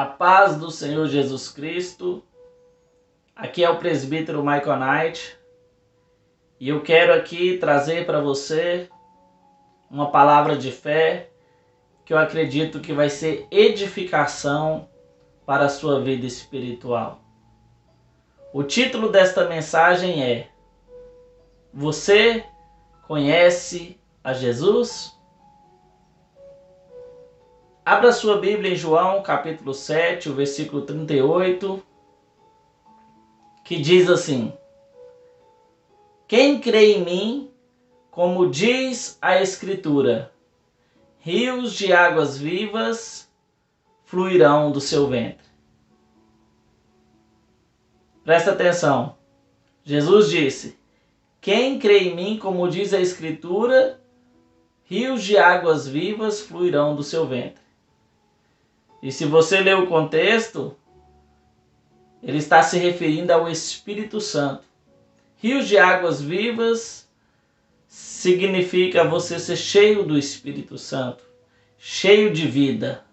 A paz do Senhor Jesus Cristo. Aqui é o presbítero Michael Knight e eu quero aqui trazer para você uma palavra de fé que eu acredito que vai ser edificação para a sua vida espiritual. O título desta mensagem é: Você conhece a Jesus? Abra sua Bíblia em João, capítulo 7, o versículo 38, que diz assim: Quem crê em mim, como diz a Escritura, rios de águas vivas fluirão do seu ventre. Presta atenção. Jesus disse: Quem crê em mim, como diz a Escritura, rios de águas vivas fluirão do seu ventre. E se você ler o contexto, ele está se referindo ao Espírito Santo. Rios de águas vivas significa você ser cheio do Espírito Santo, cheio de vida.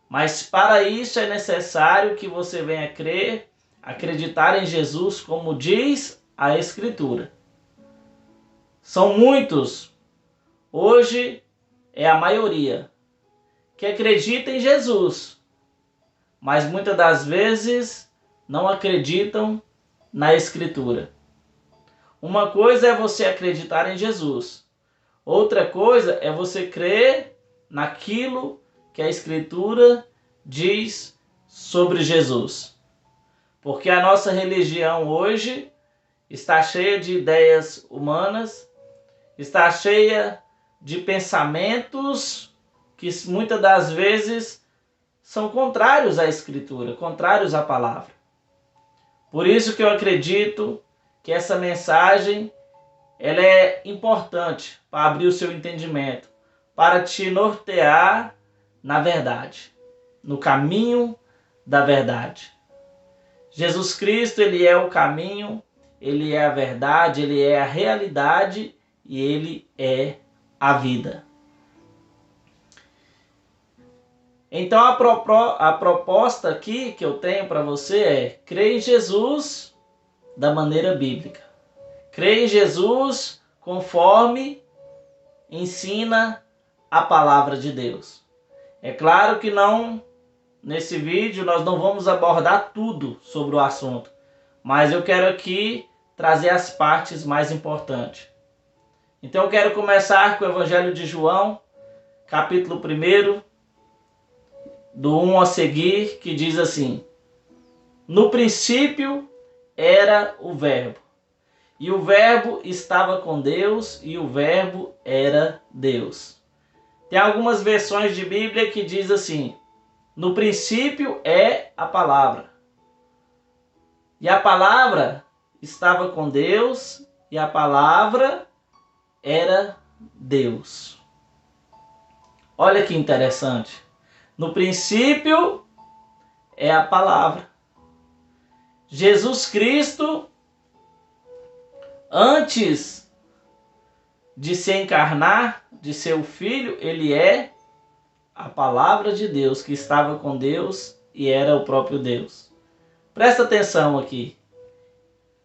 Mas para isso é necessário que você venha crer, acreditar em Jesus, como diz a Escritura. São muitos, hoje é a maioria, que acredita em Jesus, mas muitas das vezes não acreditam na Escritura. Uma coisa é você acreditar em Jesus, outra coisa é você crer naquilo que a Escritura diz sobre Jesus. Porque a nossa religião hoje está cheia de ideias humanas, está cheia de pensamentos que muitas das vezes são contrários à Escritura, contrários à palavra. Por isso que eu acredito que essa mensagem ela é importante para abrir o seu entendimento, para te nortear na verdade, no caminho da verdade. Jesus Cristo, ele é o caminho, ele é a verdade, ele é a realidade e ele é a vida. Então a proposta aqui que eu tenho para você é: crê em Jesus da maneira bíblica. Crê em Jesus conforme ensina a palavra de Deus. É claro que nesse vídeo nós não vamos abordar tudo sobre o assunto, mas eu quero aqui trazer as partes mais importantes. Então eu quero começar com o Evangelho de João, capítulo 1, do 1 a seguir, que diz assim: No princípio era o Verbo, e o Verbo estava com Deus, e o Verbo era Deus. Tem algumas versões de Bíblia que diz assim: no princípio é a palavra, e a palavra estava com Deus, e a palavra era Deus. Olha que interessante. No princípio é a palavra. Jesus Cristo, antes de se encarnar, de ser o Filho, ele é a palavra de Deus, que estava com Deus e era o próprio Deus. Presta atenção aqui.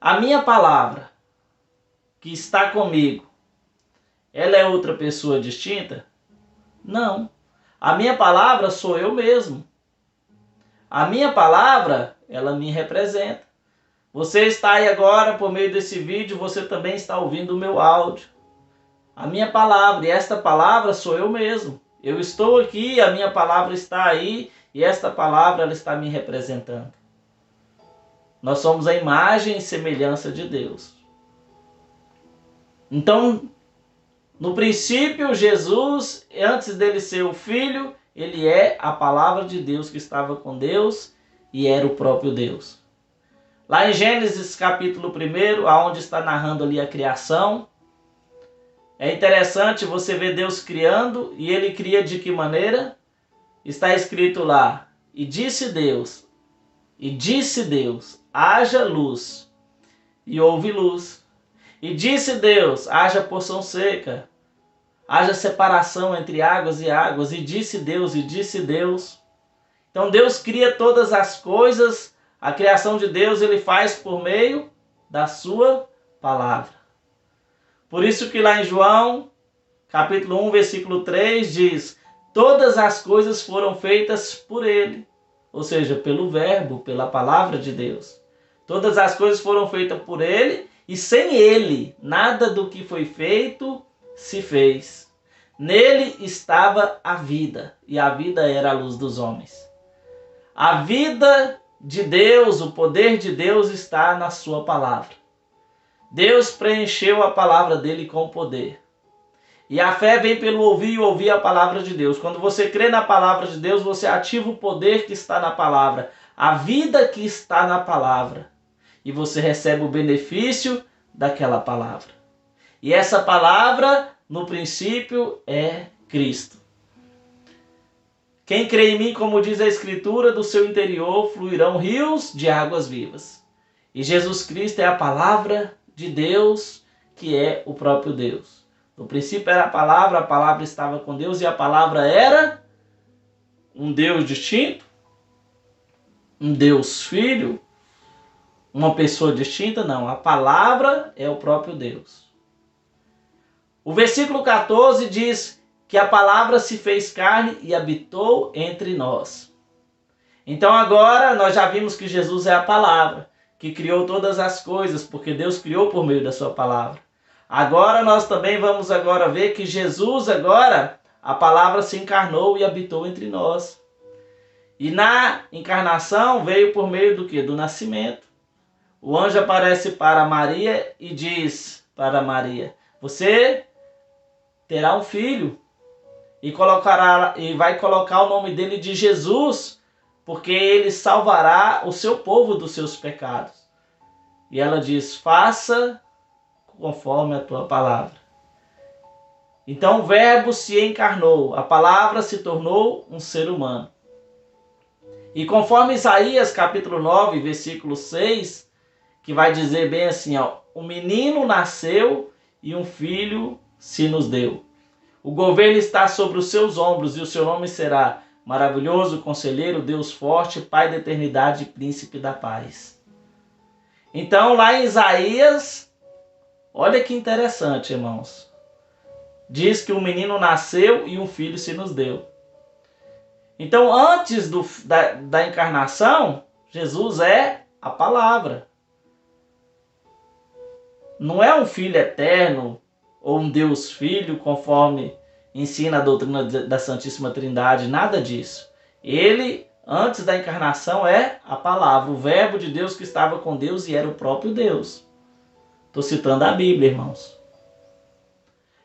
A minha palavra, que está comigo, ela é outra pessoa distinta? Não. A minha palavra sou eu mesmo. A minha palavra, ela me representa. Você está aí agora, por meio desse vídeo, você também está ouvindo o meu áudio. A minha palavra, e esta palavra sou eu mesmo. Eu estou aqui, a minha palavra está aí, e esta palavra ela está me representando. Nós somos a imagem e semelhança de Deus. Então, no princípio, Jesus, antes dele ser o Filho, ele é a palavra de Deus que estava com Deus e era o próprio Deus. Lá em Gênesis capítulo 1, onde está narrando ali a criação, é interessante você ver Deus criando, e ele cria de que maneira? Está escrito lá: e disse Deus, haja luz, e houve luz. E disse Deus, haja porção seca, haja separação entre águas e águas, e disse Deus. Então Deus cria todas as coisas, a criação de Deus ele faz por meio da sua palavra. Por isso que lá em João, capítulo 1, versículo 3 diz: todas as coisas foram feitas por ele, ou seja, pelo verbo, pela palavra de Deus. Todas as coisas foram feitas por ele e sem ele nada do que foi feito se fez. Nele estava a vida e a vida era a luz dos homens. A vida de Deus, o poder de Deus está na sua palavra. Deus preencheu a palavra dele com poder. E a fé vem pelo ouvir e ouvir a palavra de Deus. Quando você crê na palavra de Deus, você ativa o poder que está na palavra, a vida que está na palavra. E você recebe o benefício daquela palavra. E essa palavra, no princípio, é Cristo. Quem crê em mim, como diz a Escritura, do seu interior fluirão rios de águas vivas. E Jesus Cristo é a palavra de Deus, que é o próprio Deus. No princípio era a palavra estava com Deus e a palavra era um Deus distinto, um Deus filho, uma pessoa distinta, não. A palavra é o próprio Deus. O versículo 14 diz que a palavra se fez carne e habitou entre nós. Então agora nós já vimos que Jesus é a palavra, que criou todas as coisas, porque Deus criou por meio da sua palavra. Agora nós também vamos agora ver que Jesus agora, a palavra se encarnou e habitou entre nós. E na encarnação veio por meio do quê? Do nascimento. O anjo aparece para Maria e diz para Maria: você terá um filho e vai colocar o nome dele de Jesus, porque ele salvará o seu povo dos seus pecados. E ela diz: faça conforme a tua palavra. Então o verbo se encarnou, a palavra se tornou um ser humano. E conforme Isaías capítulo 9, versículo 6, que vai dizer bem assim, ó: um menino nasceu e um filho se nos deu. O governo está sobre os seus ombros e o seu nome será Maravilhoso, Conselheiro, Deus Forte, Pai da Eternidade e Príncipe da Paz. Então lá em Isaías, olha que interessante, irmãos. Diz que um menino nasceu e um filho se nos deu. Então, antes da encarnação, Jesus é a palavra. Não é um filho eterno ou um Deus Filho, conforme ensina a doutrina da Santíssima Trindade, nada disso. Ele, antes da encarnação, é a palavra, o verbo de Deus que estava com Deus e era o próprio Deus. Estou citando a Bíblia, irmãos.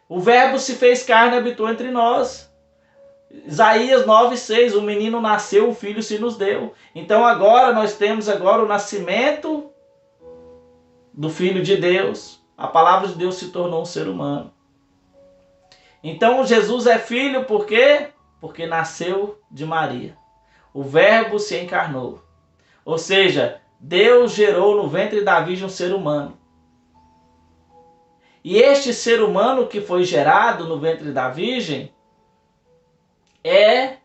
O verbo se fez carne e habitou entre nós. Isaías 9,6, o menino nasceu, o filho se nos deu. Então agora nós temos agora o nascimento do Filho de Deus. A palavra de Deus se tornou um ser humano. Então Jesus é filho por quê? Porque nasceu de Maria. O verbo se encarnou. Ou seja, Deus gerou no ventre da Virgem um ser humano. E este ser humano que foi gerado no ventre da Virgem é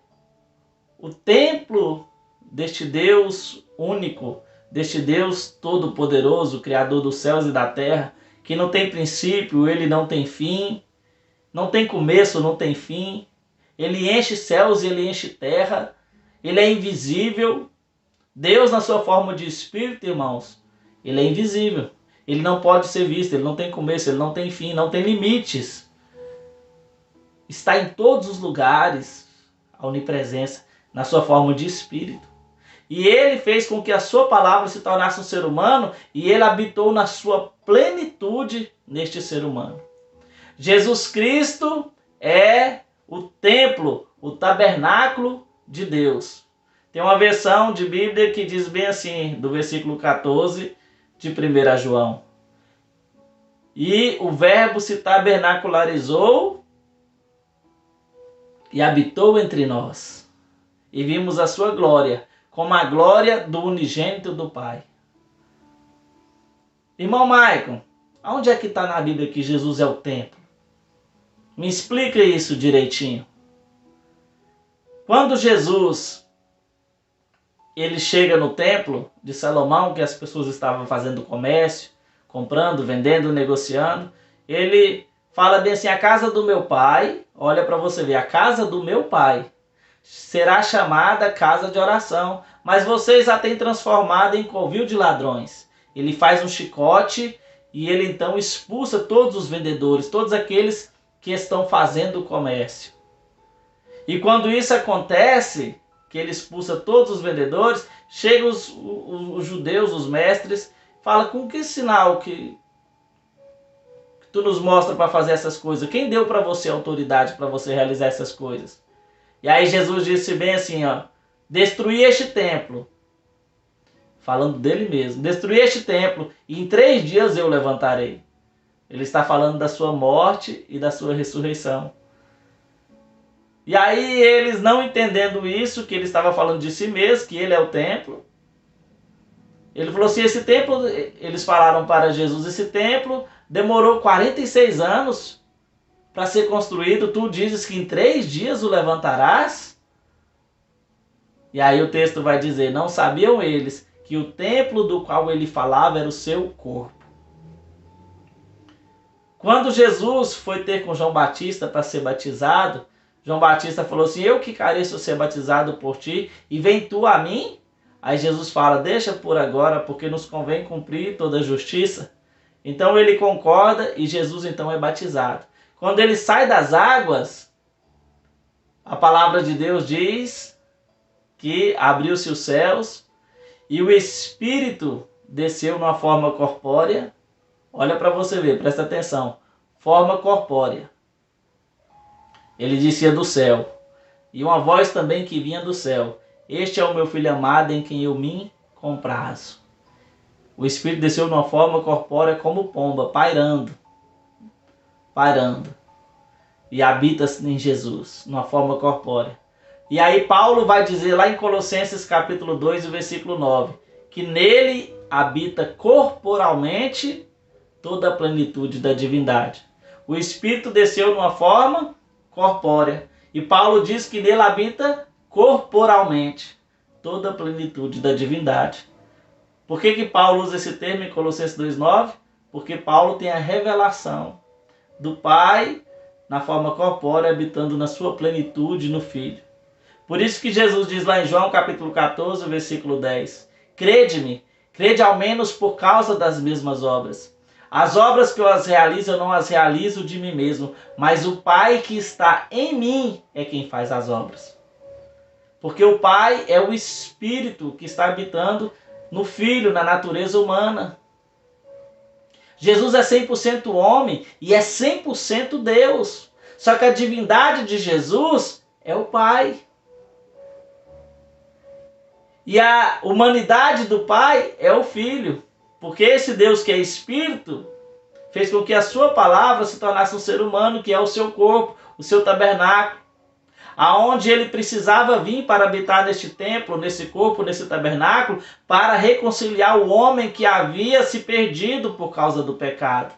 o templo deste Deus único, deste Deus todo-poderoso, Criador dos céus e da terra, que não tem princípio, ele não tem fim, não tem começo, não tem fim. Ele enche céus e ele enche terra, ele é invisível. Deus, na sua forma de espírito, irmãos, ele é invisível. Ele não pode ser visto, ele não tem começo, ele não tem fim, não tem limites. Está em todos os lugares, a onipresença, na sua forma de espírito. E ele fez com que a sua palavra se tornasse um ser humano e ele habitou na sua plenitude neste ser humano. Jesus Cristo é o templo, o tabernáculo de Deus. Tem uma versão de Bíblia que diz bem assim, do versículo 14 de 1 João. E o verbo se tabernacularizou e habitou entre nós. E vimos a sua glória, como a glória do unigênito do Pai. Irmão Maicon, aonde é que está na Bíblia que Jesus é o templo? Me explica isso direitinho. Quando Jesus ele chega no templo de Salomão, que as pessoas estavam fazendo comércio, comprando, vendendo, negociando, ele fala bem assim: a casa do meu pai, olha para você ver, a casa do meu pai será chamada casa de oração, mas vocês a têm transformado em covil de ladrões. Ele faz um chicote e ele então expulsa todos os vendedores, todos aqueles que estão fazendo o comércio. E quando isso acontece, que ele expulsa todos os vendedores, chegam os judeus, os mestres, fala: com que sinal que tu nos mostra para fazer essas coisas? Quem deu para você autoridade para você realizar essas coisas? E aí Jesus disse bem assim, ó: destruir este templo, falando dele mesmo, destruir este templo e em 3 dias eu levantarei. Ele está falando da sua morte e da sua ressurreição. E aí eles, não entendendo isso, que ele estava falando de si mesmo, que ele é o templo, ele falou assim: esse templo, eles falaram para Jesus, esse templo demorou 46 anos para ser construído, tu dizes que em 3 dias o levantarás? E aí o texto vai dizer: não sabiam eles que o templo do qual ele falava era o seu corpo. Quando Jesus foi ter com João Batista para ser batizado, João Batista falou assim: eu que careço ser batizado por ti, e vem tu a mim? Aí Jesus fala: deixa por agora, porque nos convém cumprir toda a justiça. Então ele concorda e Jesus então é batizado. Quando ele sai das águas, a palavra de Deus diz que abriu-se os céus e o Espírito desceu numa forma corpórea. Olha para você ver, presta atenção. Forma corpórea. Ele descia do céu. E uma voz também que vinha do céu: este é o meu filho amado em quem eu me comprazo. O Espírito desceu numa forma corpórea como pomba, pairando. E habita em Jesus, numa forma corpórea. E aí Paulo vai dizer lá em Colossenses capítulo 2, versículo 9, que nele habita corporalmente toda a plenitude da divindade. O Espírito desceu numa forma corpórea. E Paulo diz que nele habita corporalmente toda a plenitude da divindade. Por que Paulo usa esse termo em Colossenses 2,9? Porque Paulo tem a revelação do Pai na forma corpórea, habitando na sua plenitude no Filho. Por isso que Jesus diz lá em João capítulo 14, versículo 10: crede-me, crede ao menos por causa das mesmas obras. As obras que eu as realizo, eu não as realizo de mim mesmo, mas o Pai que está em mim é quem faz as obras. Porque o Pai é o Espírito que está habitando no Filho, na natureza humana. Jesus é 100% homem e é 100% Deus. Só que a divindade de Jesus é o Pai. E a humanidade do Pai é o Filho. Porque esse Deus que é Espírito fez com que a sua palavra se tornasse um ser humano, que é o seu corpo, o seu tabernáculo. Aonde ele precisava vir para habitar neste templo, nesse corpo, nesse tabernáculo, para reconciliar o homem que havia se perdido por causa do pecado.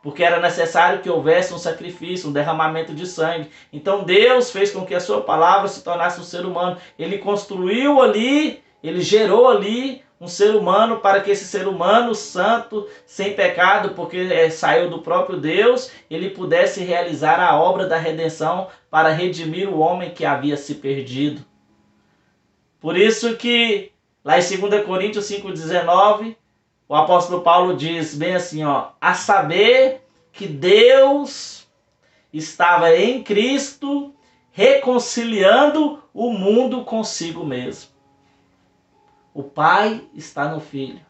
Porque era necessário que houvesse um sacrifício, um derramamento de sangue. Então Deus fez com que a sua palavra se tornasse um ser humano. Ele construiu ali, ele gerou ali um ser humano, para que esse ser humano santo, sem pecado, porque saiu do próprio Deus, ele pudesse realizar a obra da redenção para redimir o homem que havia se perdido. Por isso que lá em 2 Coríntios 5,19, o apóstolo Paulo diz bem assim, ó: a saber que Deus estava em Cristo reconciliando o mundo consigo mesmo. O Pai está no Filho.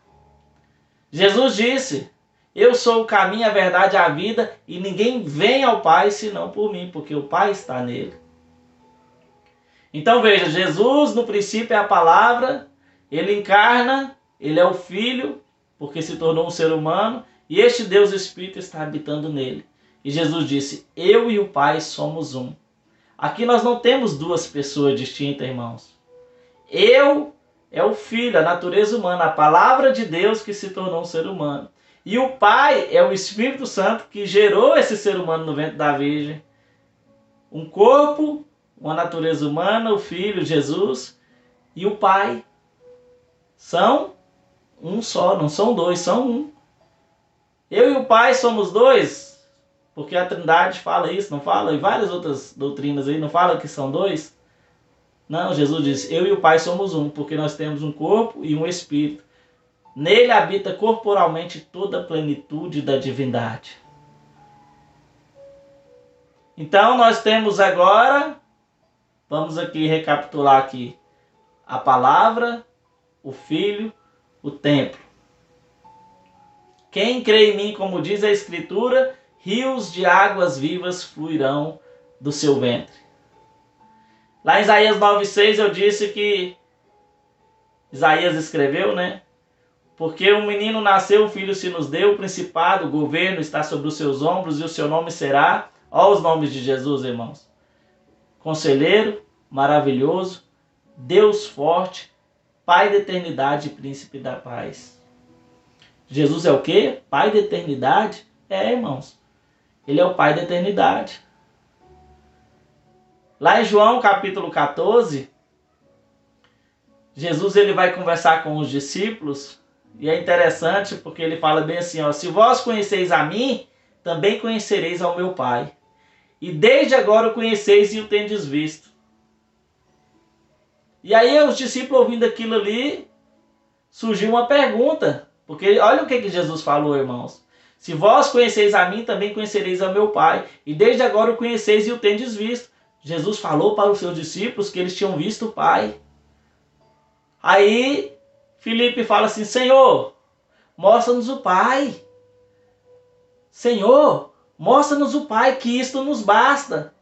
Jesus disse: eu sou o caminho, a verdade e a vida, e ninguém vem ao Pai senão por mim, porque o Pai está nele. Então veja, Jesus no princípio é a palavra, ele encarna, ele é o Filho, porque se tornou um ser humano, e este Deus Espírito está habitando nele. E Jesus disse: eu e o Pai somos um. Aqui nós não temos duas pessoas distintas, irmãos. Eu é o Filho, a natureza humana, a palavra de Deus que se tornou um ser humano. E o Pai é o Espírito Santo que gerou esse ser humano no ventre da Virgem. Um corpo, uma natureza humana, o Filho, Jesus, e o Pai. são um só, não são dois, são um. Eu e o Pai somos dois, porque a Trindade fala isso, não fala? E várias outras doutrinas aí não falam que são dois? Não, Jesus disse, eu e o Pai somos um, porque nós temos um corpo e um espírito. Nele habita corporalmente toda a plenitude da divindade. Então nós temos agora, vamos aqui recapitular aqui, a palavra, o Filho, o templo. Quem crê em mim, como diz a Escritura, rios de águas vivas fluirão do seu ventre. Lá em Isaías 9,6 eu disse que Isaías escreveu, né? Porque um menino nasceu, um filho se nos deu, o principado, o governo está sobre os seus ombros e o seu nome será... Olha os nomes de Jesus, irmãos. Conselheiro, maravilhoso, Deus forte, Pai da eternidade e príncipe da paz. Jesus é o quê? Pai da eternidade? É, irmãos. Ele é o Pai da eternidade. Lá em João capítulo 14, Jesus ele vai conversar com os discípulos e é interessante porque ele fala bem assim, ó, se vós conheceis a mim, também conhecereis ao meu Pai. E desde agora o conheceis e o tendes visto. E aí os discípulos ouvindo aquilo ali, surgiu uma pergunta. Porque olha o que Jesus falou, irmãos. Se vós conheceis a mim, também conhecereis ao meu Pai. E desde agora o conheceis e o tendes visto. Jesus falou para os seus discípulos que eles tinham visto o Pai. Aí Filipe fala assim, Senhor, mostra-nos o Pai. Senhor, mostra-nos o Pai, que isto nos basta.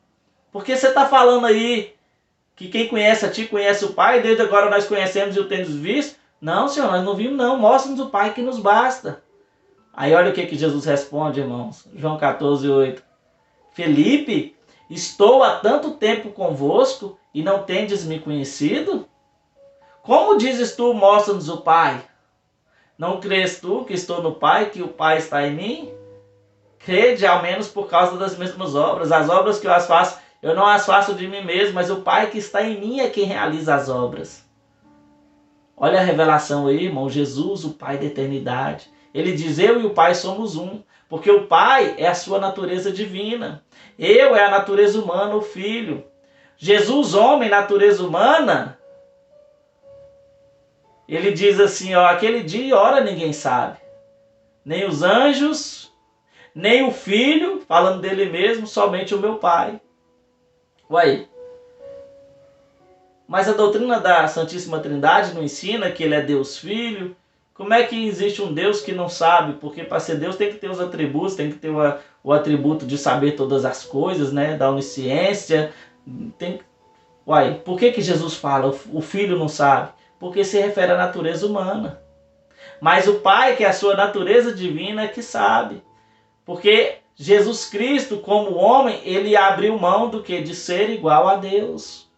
Porque você está falando aí que quem conhece a ti conhece o Pai, desde agora nós conhecemos e o temos visto. Não, Senhor, nós não vimos não, mostra-nos o Pai que nos basta. Aí olha o que Jesus responde, irmãos. João 14:8. Felipe, estou há tanto tempo convosco e não tendes me conhecido? Como dizes tu, mostra-nos o Pai? Não crês tu que estou no Pai, que o Pai está em mim? Crede, ao menos por causa das mesmas obras. As obras que eu as faço, eu não as faço de mim mesmo, mas o Pai que está em mim é quem realiza as obras. Olha a revelação aí, irmão. Jesus, o Pai da eternidade. Ele diz, eu e o Pai somos um. Porque o Pai é a sua natureza divina. Eu é a natureza humana, o Filho. Jesus, homem, natureza humana. Ele diz assim, ó, aquele dia e hora ninguém sabe. Nem os anjos, nem o Filho, falando dele mesmo, somente o meu Pai. Uai. Mas a doutrina da Santíssima Trindade não ensina que ele é Deus Filho. Como é que existe um Deus que não sabe? Porque para ser Deus tem que ter os atributos, tem que ter o atributo de saber todas as coisas, né? Da onisciência. Uai, por que Jesus fala, o Filho não sabe? Porque se refere à natureza humana. Mas o Pai, que é a sua natureza divina, é que sabe. Porque Jesus Cristo, como homem, ele abriu mão do que? De ser igual a Deus.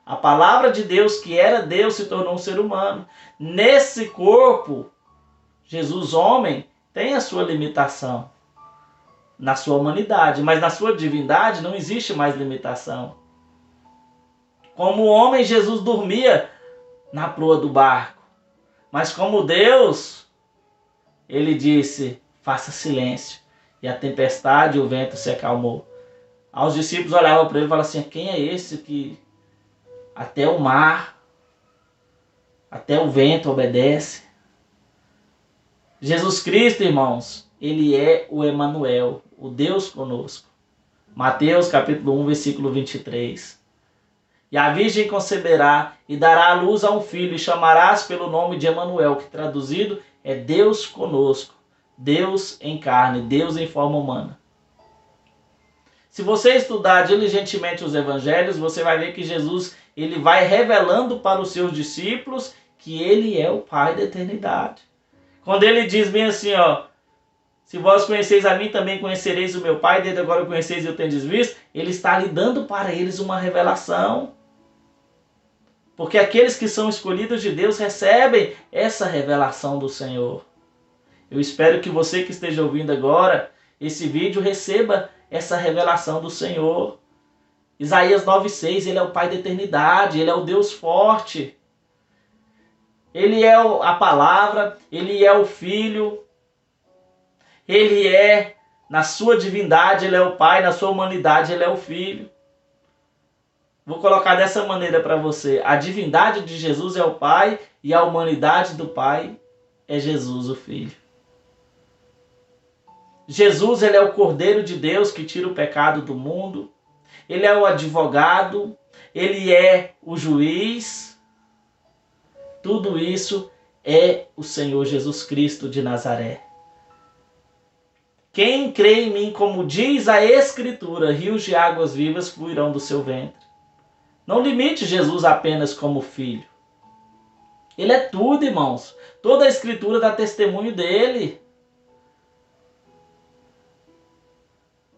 A palavra de Deus, que era Deus, se tornou um ser humano. Nesse corpo, Jesus, homem, tem a sua limitação na sua humanidade, mas na sua divindade não existe mais limitação. Como homem, Jesus dormia na proa do barco. Mas como Deus, ele disse, faça silêncio. E a tempestade e o vento se acalmou. Aí os discípulos olhavam para ele e falavam assim, quem é esse que até o mar, até o vento obedece? Jesus Cristo, irmãos, ele é o Emanuel, o Deus conosco. Mateus capítulo 1, versículo 23. E a virgem conceberá e dará à luz a um filho e chamarás pelo nome de Emanuel, que traduzido é Deus conosco. Deus em carne, Deus em forma humana. Se você estudar diligentemente os evangelhos, você vai ver que Jesus ele vai revelando para os seus discípulos que ele é o Pai da eternidade. Quando ele diz bem assim, ó, se vós conheceis a mim, também conhecereis o meu Pai, desde agora o conheceis e o tendes visto, ele está lhe dando para eles uma revelação. Porque aqueles que são escolhidos de Deus recebem essa revelação do Senhor. Eu espero que você que esteja ouvindo agora esse vídeo receba essa revelação do Senhor. Isaías 9,6, ele é o Pai da eternidade, ele é o Deus forte. Ele é a palavra, ele é o Filho, ele é, na sua divindade, ele é o Pai, na sua humanidade, ele é o Filho. Vou colocar dessa maneira para você. A divindade de Jesus é o Pai e a humanidade do Pai é Jesus, o Filho. Jesus, ele é o Cordeiro de Deus que tira o pecado do mundo. Ele é o advogado, ele é o juiz. Tudo isso é o Senhor Jesus Cristo de Nazaré. Quem crê em mim, como diz a Escritura, rios de águas vivas fluirão do seu ventre. Não limite Jesus apenas como filho. Ele é tudo, irmãos. Toda a Escritura dá testemunho dele.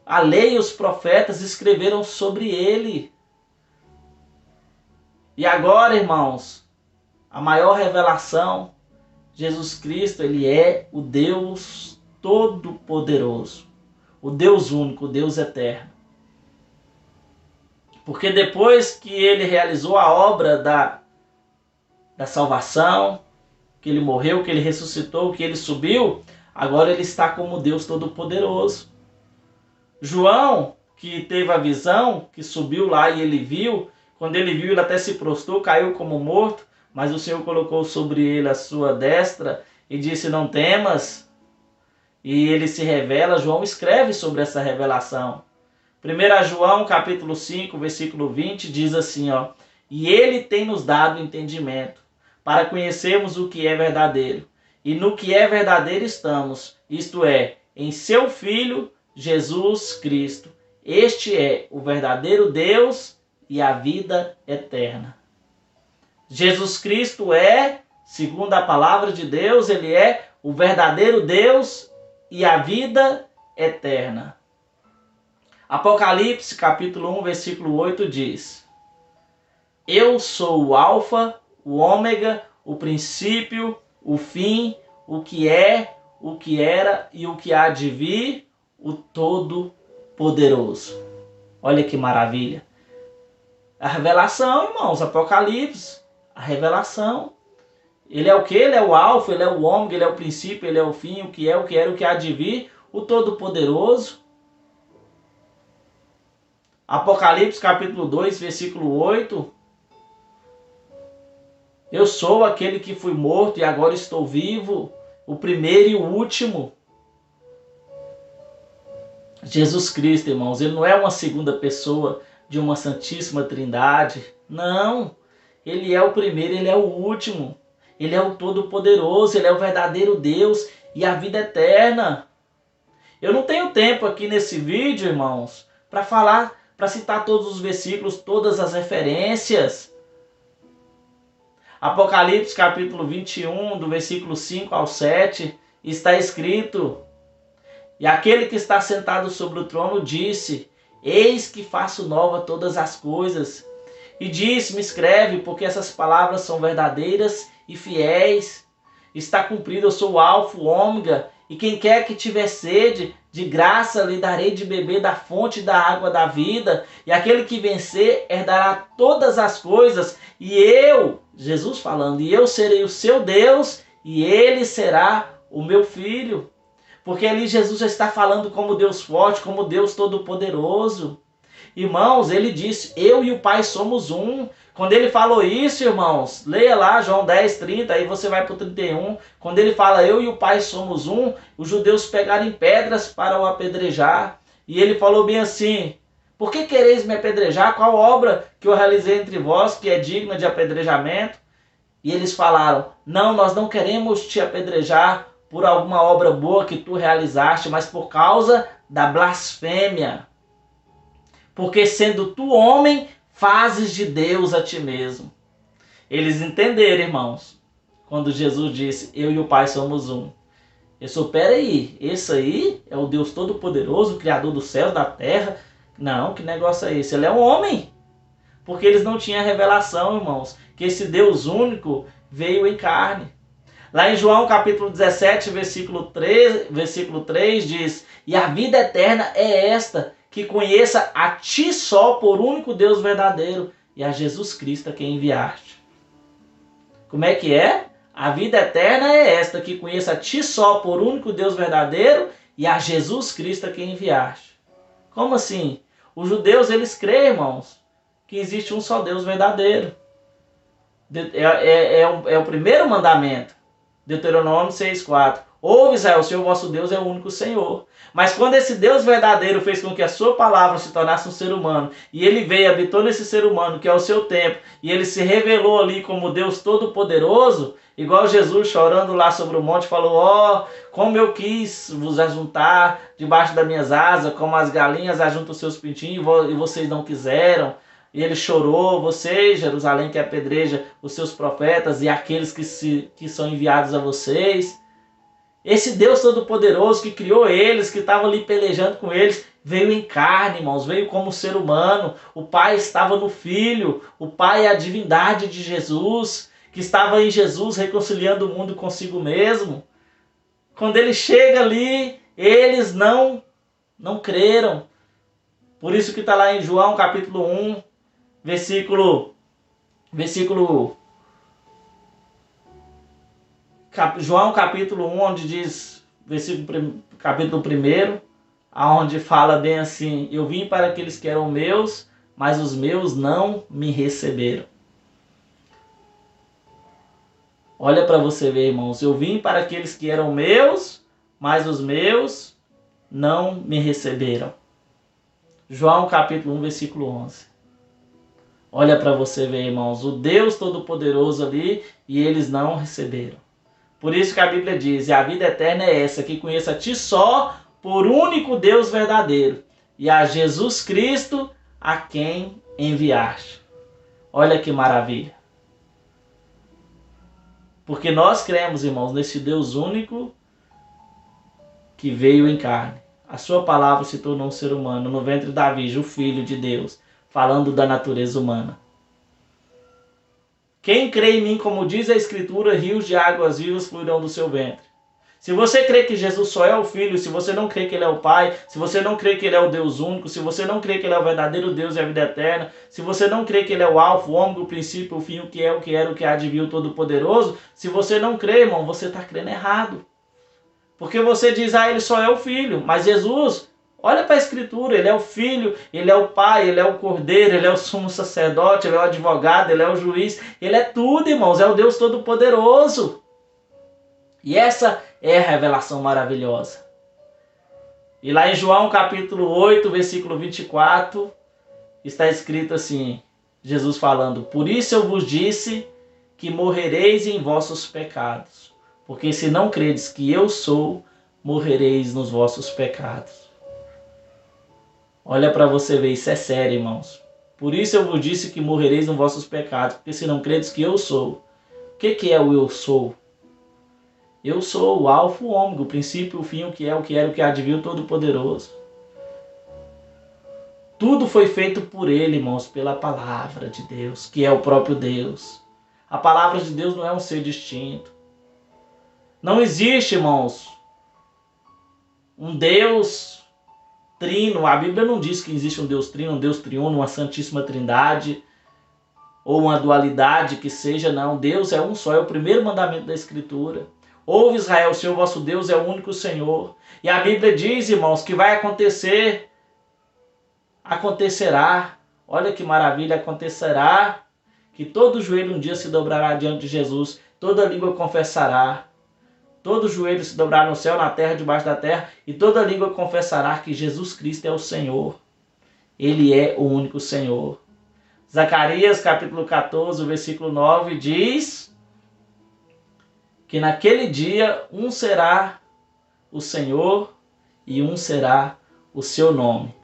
A lei e os profetas escreveram sobre ele. E agora, irmãos, a maior revelação, Jesus Cristo, ele é o Deus Todo-Poderoso, o Deus único, o Deus eterno. Porque depois que ele realizou a obra da salvação, que ele morreu, que ele ressuscitou, que ele subiu, agora ele está como Deus Todo-Poderoso. João, que teve a visão, que subiu lá e ele viu, quando ele viu, ele até se prostrou, caiu como morto, mas o Senhor colocou sobre ele a sua destra e disse: não temas. E ele se revela, João escreve sobre essa revelação. 1 João capítulo 5, versículo 20 diz assim, e ele tem nos dado entendimento para conhecermos o que é verdadeiro. E no que é verdadeiro estamos, isto é, em seu Filho Jesus Cristo. Este é o verdadeiro Deus e a vida eterna. Jesus Cristo é, segundo a palavra de Deus, ele é o verdadeiro Deus e a vida eterna. Apocalipse capítulo 1, versículo 8 diz: eu sou o alfa, o ômega, o princípio, o fim, o que é, o que era e o que há de vir, o Todo-Poderoso. Olha que maravilha. A revelação, irmãos, Apocalipse, a revelação. Ele é o que? Ele é o alfa, ele é o ômega, ele é o princípio, ele é o fim, o que é, o que era, o que há de vir, o Todo-Poderoso. Apocalipse capítulo 2, versículo 8. Eu sou aquele que fui morto e agora estou vivo, o primeiro e o último. Jesus Cristo, irmãos, ele não é uma segunda pessoa de uma Santíssima Trindade. Não, ele é o primeiro, ele é o último. Ele é o Todo-Poderoso, ele é o verdadeiro Deus e a vida eterna. Eu não tenho tempo aqui nesse vídeo, irmãos, para falar, para citar todos os versículos, todas as referências. Apocalipse capítulo 21, do versículo 5 ao 7, está escrito: e aquele que está sentado sobre o trono disse: eis que faço nova todas as coisas. E disse-me: escreve, porque essas palavras são verdadeiras e fiéis. Está cumprido, eu sou o alfa, o ômega, e quem quer que tiver sede, de graça lhe darei de beber da fonte da água da vida, e aquele que vencer herdará todas as coisas, e eu, Jesus falando, e eu serei o seu Deus, e ele será o meu filho. Porque ali Jesus já está falando como Deus forte, como Deus todo-poderoso. Irmãos, ele disse: eu e o Pai somos um. Quando ele falou isso, irmãos, leia lá João 10, 30, aí você vai para o 31. Quando ele fala eu e o Pai somos um, os judeus pegaram em pedras para o apedrejar. E ele falou bem assim: por que quereis me apedrejar? Qual obra que eu realizei entre vós que é digna de apedrejamento? E eles falaram: não, nós não queremos te apedrejar por alguma obra boa que tu realizaste, mas por causa da blasfêmia. Porque sendo tu homem, fazes de Deus a ti mesmo. Eles entenderam, irmãos, quando Jesus disse: eu e o Pai somos um. Eu sou, peraí, esse aí é o Deus Todo-Poderoso, o Criador do céu, da terra? Não, que negócio é esse? Ele é um homem. Porque eles não tinham revelação, irmãos, que esse Deus único veio em carne. Lá em João capítulo 17, versículo 3 diz: e a vida eterna é esta, que conheça a ti só por único Deus verdadeiro e a Jesus Cristo a quem enviaste. Como é que é? A vida eterna é esta, que conheça a ti só, por único Deus verdadeiro, e a Jesus Cristo a quem enviaste. Como assim? Os judeus, eles creem, irmãos, que existe um só Deus verdadeiro. É o primeiro mandamento. Deuteronômio 6,4. Ouve, Israel, o Senhor vosso Deus é o único Senhor. Mas quando esse Deus verdadeiro fez com que a sua palavra se tornasse um ser humano, e ele veio, habitou nesse ser humano, que é o seu tempo, e ele se revelou ali como Deus Todo-Poderoso, igual Jesus chorando lá sobre o monte, falou: ó, como eu quis vos ajuntar debaixo das minhas asas, como as galinhas ajuntam os seus pintinhos, e vocês não quiseram. E ele chorou: vocês, Jerusalém, que apedreja os seus profetas e aqueles que são enviados a vocês. Esse Deus Todo-Poderoso que criou eles, que estava ali pelejando com eles, veio em carne, irmãos, veio como ser humano. O Pai estava no Filho, o Pai é a divindade de Jesus, que estava em Jesus reconciliando o mundo consigo mesmo. Quando ele chega ali, eles não creram. Por isso que está lá em João capítulo 1, João capítulo 1, onde diz, capítulo 1, onde fala bem assim: eu vim para aqueles que eram meus, mas os meus não me receberam. Olha para você ver, irmãos, eu vim para aqueles que eram meus, mas os meus não me receberam. João capítulo 1, versículo 11. Olha para você ver, irmãos, o Deus Todo-Poderoso ali, e eles não receberam. Por isso que a Bíblia diz: e a vida eterna é essa, que conheça a ti só, por único Deus verdadeiro, e a Jesus Cristo a quem enviaste. Olha que maravilha. Porque nós cremos, irmãos, nesse Deus único que veio em carne. A sua palavra se tornou um ser humano no ventre da Virgem, o Filho de Deus, falando da natureza humana. Quem crê em mim, como diz a Escritura, rios de águas vivas fluirão do seu ventre. Se você crê que Jesus só é o Filho, se você não crê que Ele é o Pai, se você não crê que Ele é o Deus único, se você não crê que Ele é o verdadeiro Deus e a vida eterna, se você não crê que Ele é o Alfa, o Ômega, o princípio, o fim, o que é, o que era, o que há de vir, o Todo-Poderoso, se você não crê, irmão, você está crendo errado. Porque você diz: Ele só é o Filho, mas Jesus... Olha para a Escritura, Ele é o Filho, Ele é o Pai, Ele é o Cordeiro, Ele é o sumo sacerdote, Ele é o advogado, Ele é o juiz, Ele é tudo, irmãos, é o Deus Todo-Poderoso. E essa é a revelação maravilhosa. E lá em João capítulo 8, versículo 24, está escrito assim, Jesus falando: por isso eu vos disse que morrereis em vossos pecados, porque se não credes que eu sou, morrereis nos vossos pecados. Olha para você ver, isso é sério, irmãos. Por isso eu vos disse que morrereis nos vossos pecados, porque se não credes que eu sou. O que é o eu sou? Eu sou o Alfa, o Ômega, o princípio, o fim, o que é, o que era, o que há de vir, o Todo-Poderoso. Tudo foi feito por Ele, irmãos, pela palavra de Deus, que é o próprio Deus. A palavra de Deus não é um ser distinto. Não existe, irmãos, um Deus trino. A Bíblia não diz que existe um Deus trino, um Deus triuno, uma santíssima trindade, ou uma dualidade que seja, não. Deus é um só, é o primeiro mandamento da Escritura. Ouve, Israel, o Senhor vosso Deus é o único Senhor. E a Bíblia diz, irmãos, que vai acontecer, acontecerá, olha que maravilha, acontecerá, que todo joelho um dia se dobrará diante de Jesus, toda língua confessará. Todo joelho se dobrará no céu, na terra, debaixo da terra, e toda língua confessará que Jesus Cristo é o Senhor. Ele é o único Senhor. Zacarias, capítulo 14, versículo 9, diz que naquele dia um será o Senhor e um será o seu nome.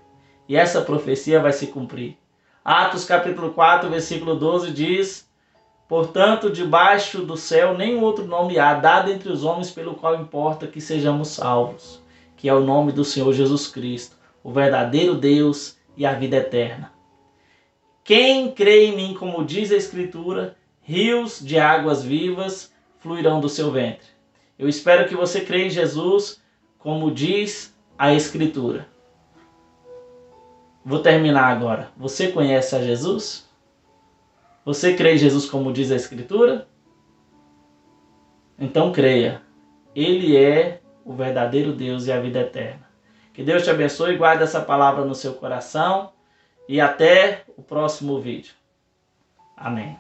E essa profecia vai se cumprir. Atos, capítulo 4, versículo 12, diz: portanto, debaixo do céu nenhum outro nome há dado entre os homens pelo qual importa que sejamos salvos, que é o nome do Senhor Jesus Cristo, o verdadeiro Deus e a vida eterna. Quem crê em mim, como diz a Escritura, rios de águas vivas fluirão do seu ventre. Eu espero que você creia em Jesus, como diz a Escritura. Vou terminar agora. Você conhece a Jesus? Você crê em Jesus como diz a Escritura? Então creia, Ele é o verdadeiro Deus e a vida eterna. Que Deus te abençoe e guarde essa palavra no seu coração. E até o próximo vídeo. Amém.